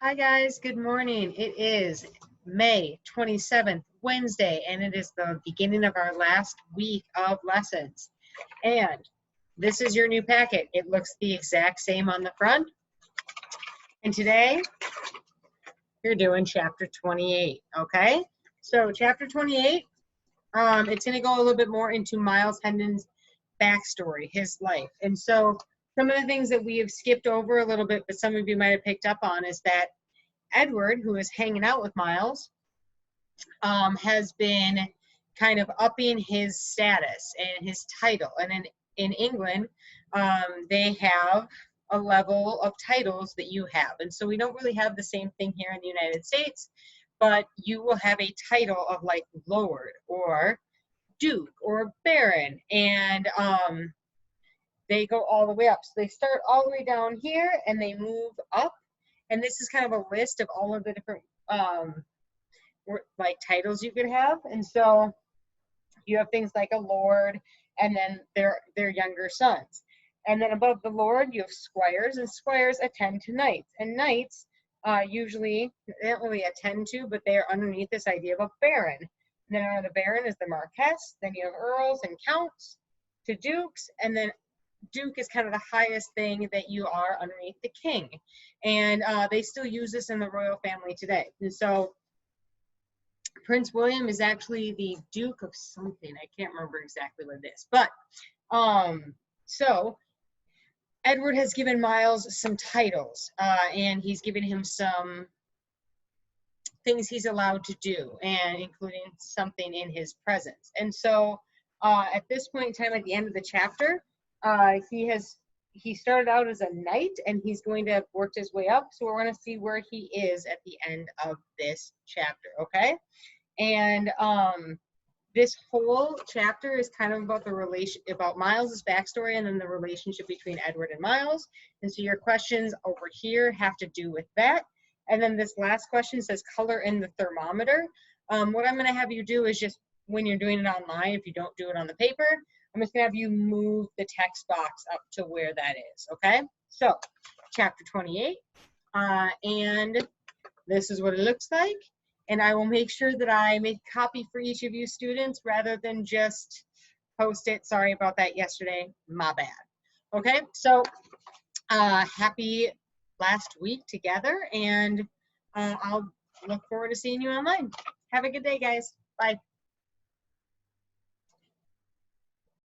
Hi guys, good morning. It is May 27th, Wednesday, and it is the beginning of our last week of lessons. And this is your new packet. It looks the exact same on the front. And today, you're doing chapter 28, okay? So chapter 28, it's going to go a little bit more into Miles Hendon's backstory, his life. And so some of the things that we have skipped over a little bit, but some of you might have picked up on, is that Edward, who is hanging out with Miles, has been kind of upping his status and his title. And in England, they have a level of titles that you have. And so we don't really have the same thing here in the United States, but you will have a title of like Lord or Duke or Baron. And they go all the way up. So they start all the way down here and they move up. And this is kind of a list of all of the different like titles you could have. And so you have things like a lord and then their younger sons. And then above the lord, you have squires, and squires attend to knights. And knights usually, they don't really attend to, but they are underneath this idea of a baron. And then under the baron is the marquess. Then you have earls and counts to dukes, and then Duke is kind of the highest thing that you are underneath the king. And they still use this in the royal family today. And so Prince William is actually the Duke of something. I can't remember exactly what it is. But so Edward has given Miles some titles, and he's given him some things he's allowed to do, and including something in his presence. And so at this point in time, at the end of the chapter, he started out as a knight, and he's going to have worked his way up. So we're going to see where he is at the end of this chapter, okay? And this whole chapter is kind of about about Miles's backstory, and then the relationship between Edward and Miles. And so your questions over here have to do with that. And then this last question says color in the thermometer. What I'm going to have you do is just, when you're doing it online, if you don't do it on the paper, I'm just going to have you move the text box up to where that is, okay? So, chapter 28, and this is what it looks like. And I will make sure that I make a copy for each of you students rather than just post it. Sorry about that yesterday, my bad. Okay, so happy last week together, and I'll look forward to seeing you online. Have a good day, guys. Bye.